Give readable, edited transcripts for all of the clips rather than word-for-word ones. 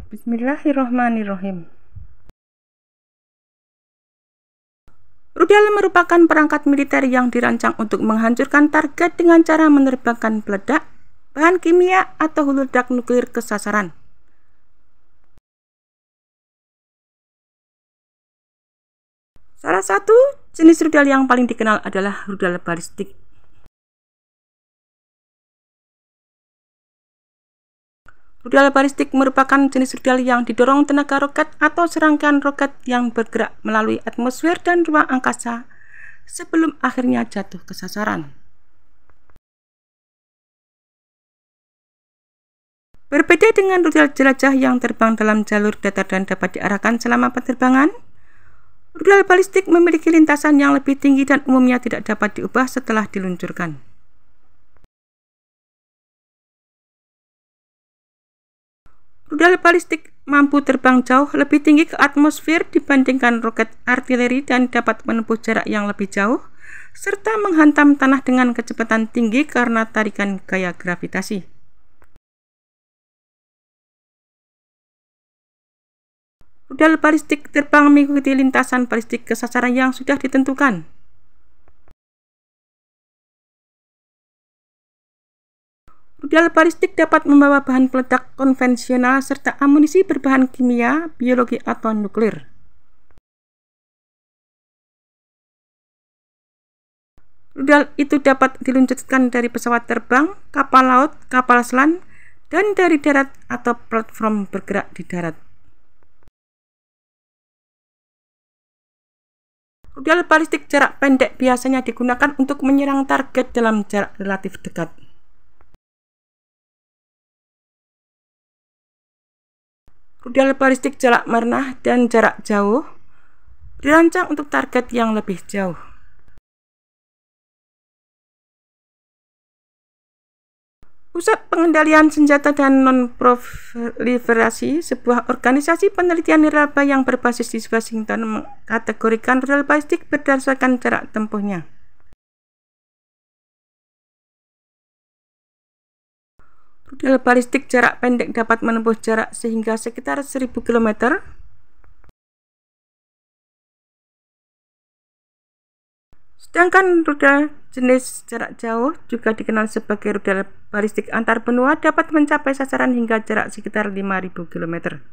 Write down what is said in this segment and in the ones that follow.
Bismillahirrahmanirrahim. Rudal merupakan perangkat militer yang dirancang untuk menghancurkan target dengan cara menerbangkan peledak, bahan kimia, atau huludak nuklir ke sasaran. Salah satu jenis rudal yang paling dikenal adalah rudal balistik. Rudal balistik merupakan jenis rudal yang didorong tenaga roket atau serangkaian roket yang bergerak melalui atmosfer dan ruang angkasa sebelum akhirnya jatuh ke sasaran. Berbeda dengan rudal jelajah yang terbang dalam jalur datar dan dapat diarahkan selama penerbangan, rudal balistik memiliki lintasan yang lebih tinggi dan umumnya tidak dapat diubah setelah diluncurkan. Rudal balistik mampu terbang jauh lebih tinggi ke atmosfer dibandingkan roket artileri dan dapat menempuh jarak yang lebih jauh, serta menghantam tanah dengan kecepatan tinggi karena tarikan gaya gravitasi. Rudal balistik terbang mengikuti lintasan balistik ke sasaran yang sudah ditentukan. Rudal balistik dapat membawa bahan peledak konvensional serta amunisi berbahan kimia, biologi, atau nuklir. Rudal itu dapat diluncurkan dari pesawat terbang, kapal laut, kapal selam, dan dari darat atau platform bergerak di darat. Rudal balistik jarak pendek biasanya digunakan untuk menyerang target dalam jarak relatif dekat. Rudal balistik jarak menengah dan jarak jauh dirancang untuk target yang lebih jauh. Pusat Pengendalian Senjata dan Non-Proliferasi, sebuah organisasi penelitian nirlaba yang berbasis di Washington, mengkategorikan rudal balistik berdasarkan jarak tempuhnya. Rudal balistik jarak pendek dapat menempuh jarak sehingga sekitar 1000 km. Sedangkan rudal jenis jarak jauh, juga dikenal sebagai rudal balistik antar benua, dapat mencapai sasaran hingga jarak sekitar 5000 km.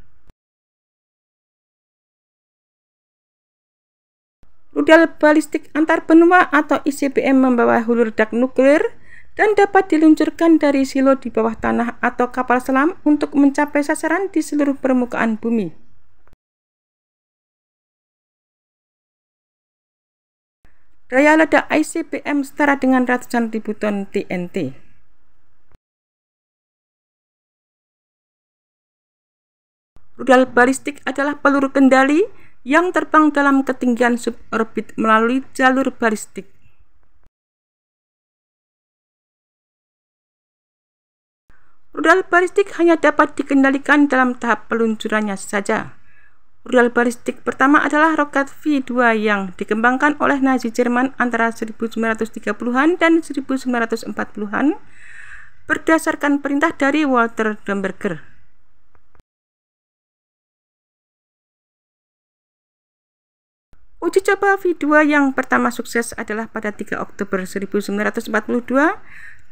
Rudal balistik antar benua atau ICBM membawa hulu ledak nuklir dan dapat diluncurkan dari silo di bawah tanah atau kapal selam untuk mencapai sasaran di seluruh permukaan bumi. Daya ledak ICBM setara dengan ratusan ribu ton TNT. Rudal balistik adalah peluru kendali yang terbang dalam ketinggian suborbit melalui jalur balistik. Rudal balistik hanya dapat dikendalikan dalam tahap peluncurannya saja. Rudal balistik pertama adalah roket V2 yang dikembangkan oleh Nazi Jerman antara 1930-an dan 1940-an berdasarkan perintah dari Walter Domberger. Uji coba V2 yang pertama sukses adalah pada 3 Oktober 1942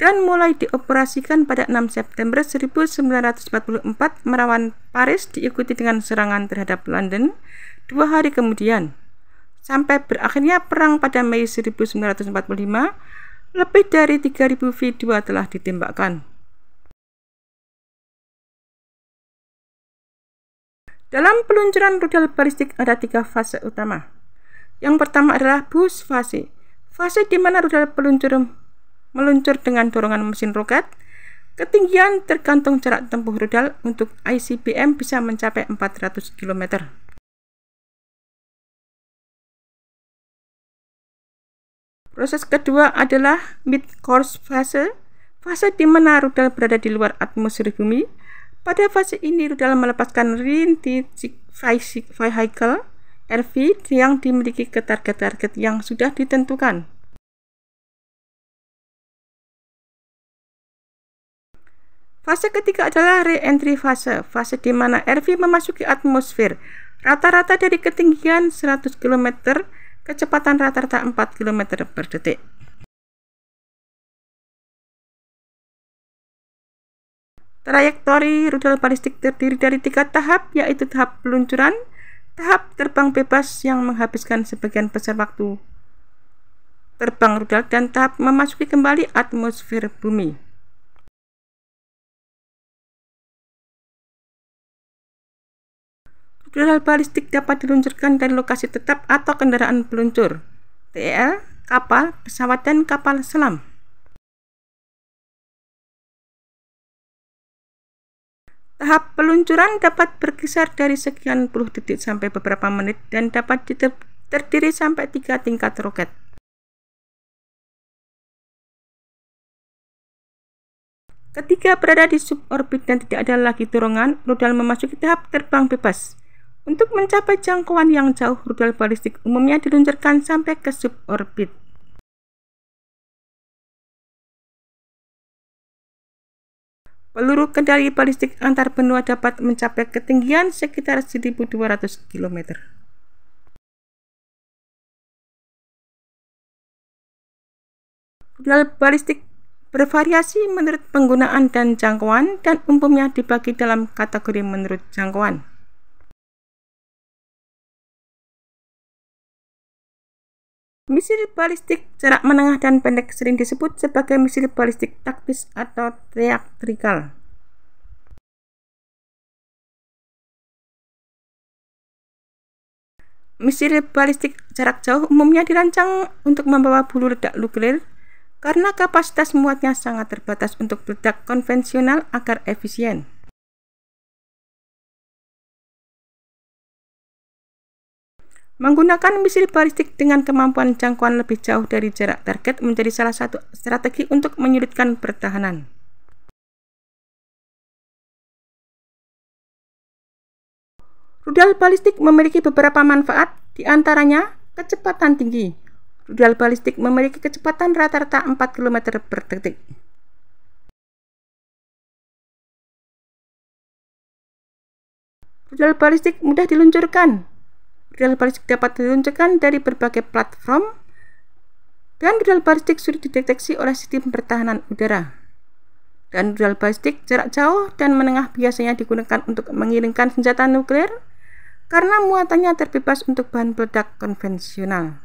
dan mulai dioperasikan pada 6 September 1944 melawan Paris, diikuti dengan serangan terhadap London 2 hari kemudian. Sampai berakhirnya perang pada Mei 1945, lebih dari 3000 V2 telah ditembakkan. Dalam peluncuran rudal balistik ada 3 fase utama. Yang pertama adalah boost fase, fase di mana rudal meluncur dengan dorongan mesin roket. Ketinggian tergantung jarak tempuh rudal. Untuk ICBM bisa mencapai 400 km. Proses kedua adalah mid-course fase, fase di mana rudal berada di luar atmosfer bumi. Pada fase ini rudal melepaskan Reentry Vehicle RV yang dimiliki ke target-target yang sudah ditentukan. Fase ketiga adalah re-entry fase, fase di mana RV memasuki atmosfer, rata-rata dari ketinggian 100 km, kecepatan rata-rata 4 km per detik. Trayektori rudal balistik terdiri dari 3 tahap, yaitu tahap peluncuran, tahap terbang bebas yang menghabiskan sebagian besar waktu terbang rudal, dan tahap memasuki kembali atmosfer bumi. Rudal balistik dapat diluncurkan dari lokasi tetap atau kendaraan peluncur, TEL, kapal, pesawat, dan kapal selam. Tahap peluncuran dapat berkisar dari sekian puluh detik sampai beberapa menit dan dapat terdiri sampai 3 tingkat roket. Ketika berada di suborbit dan tidak ada lagi dorongan, rudal memasuki tahap terbang bebas. Untuk mencapai jangkauan yang jauh, rudal balistik umumnya diluncurkan sampai ke suborbit. Peluru kendali balistik antar benua dapat mencapai ketinggian sekitar 1.200 km. Rudal balistik bervariasi menurut penggunaan dan jangkauan, dan umumnya dibagi dalam kategori menurut jangkauan. Misil balistik jarak menengah dan pendek sering disebut sebagai misil balistik taktis atau teatrikal. Misil balistik jarak jauh umumnya dirancang untuk membawa bulu ledak nuklir karena kapasitas muatnya sangat terbatas untuk ledak konvensional agar efisien. Menggunakan misil balistik dengan kemampuan jangkauan lebih jauh dari jarak target menjadi salah satu strategi untuk menyulitkan pertahanan. Rudal balistik memiliki beberapa manfaat, di antaranya kecepatan tinggi. Rudal balistik memiliki kecepatan rata-rata 4 km per detik. Rudal balistik mudah diluncurkan. Rudal balistik dapat diluncurkan dari berbagai platform, dan rudal balistik sudah dideteksi oleh sistem pertahanan udara. Dan rudal balistik jarak jauh dan menengah biasanya digunakan untuk mengirimkan senjata nuklir karena muatannya terbebas untuk bahan peledak konvensional.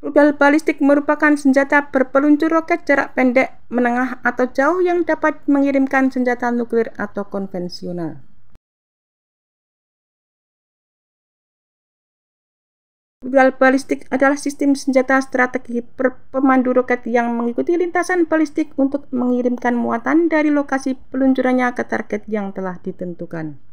Rudal balistik merupakan senjata berpeluncur roket jarak pendek, menengah, atau jauh yang dapat mengirimkan senjata nuklir atau konvensional. Rudal balistik adalah sistem senjata strategi pemandu roket yang mengikuti lintasan balistik untuk mengirimkan muatan dari lokasi peluncurannya ke target yang telah ditentukan.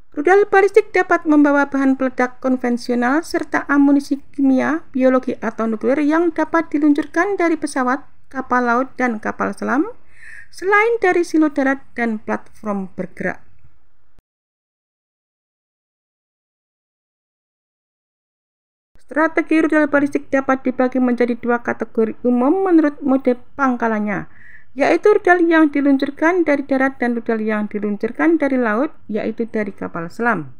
Rudal balistik dapat membawa bahan peledak konvensional serta amunisi kimia, biologi, atau nuklir yang dapat diluncurkan dari pesawat, kapal laut, dan kapal selam, selain dari silo darat dan platform bergerak. Strategi rudal balistik dapat dibagi menjadi 2 kategori umum menurut mode pangkalannya, yaitu rudal yang diluncurkan dari darat dan rudal yang diluncurkan dari laut, yaitu dari kapal selam.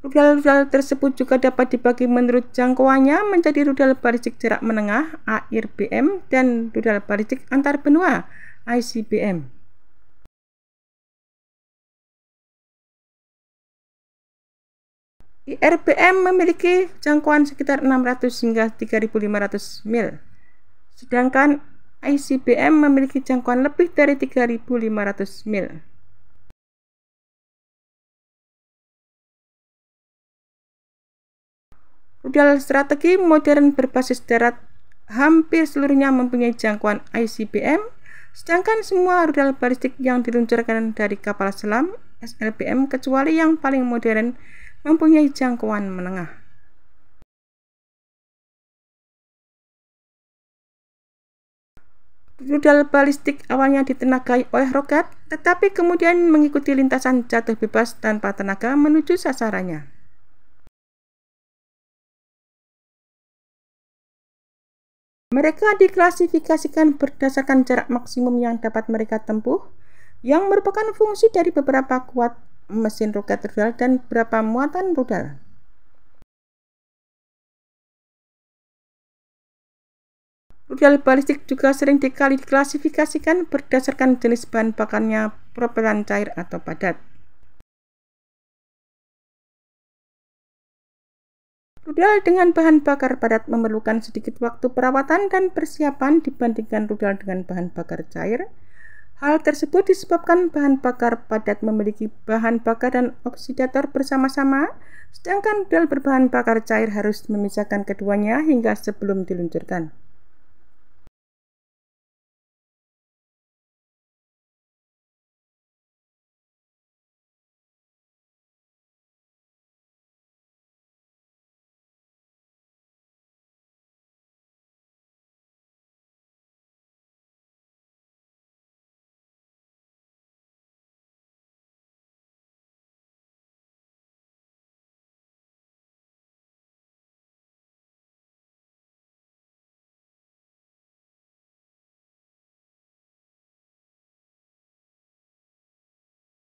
Rudal-rudal tersebut juga dapat dibagi menurut jangkauannya menjadi rudal balistik jarak menengah (AIRBM) dan rudal balistik antar benua (ICBM). IRBM memiliki jangkauan sekitar 600 hingga 3.500 mil, sedangkan ICBM memiliki jangkauan lebih dari 3.500 mil. Rudal strategi modern berbasis darat hampir seluruhnya mempunyai jangkauan ICBM, sedangkan semua rudal balistik yang diluncurkan dari kapal selam SLBM kecuali yang paling modern mempunyai jangkauan menengah. Rudal balistik awalnya ditenagai oleh roket, tetapi kemudian mengikuti lintasan jatuh bebas tanpa tenaga menuju sasarannya. Mereka diklasifikasikan berdasarkan jarak maksimum yang dapat mereka tempuh, yang merupakan fungsi dari beberapa kuat mesin roket rudal dan beberapa muatan rudal. Rudal balistik juga sering diklasifikasikan berdasarkan jenis bahan bakarnya, propelan cair atau padat. Rudal dengan bahan bakar padat memerlukan sedikit waktu perawatan dan persiapan dibandingkan rudal dengan bahan bakar cair. Hal tersebut disebabkan bahan bakar padat memiliki bahan bakar dan oksidator bersama-sama, sedangkan rudal berbahan bakar cair harus memisahkan keduanya hingga sebelum diluncurkan.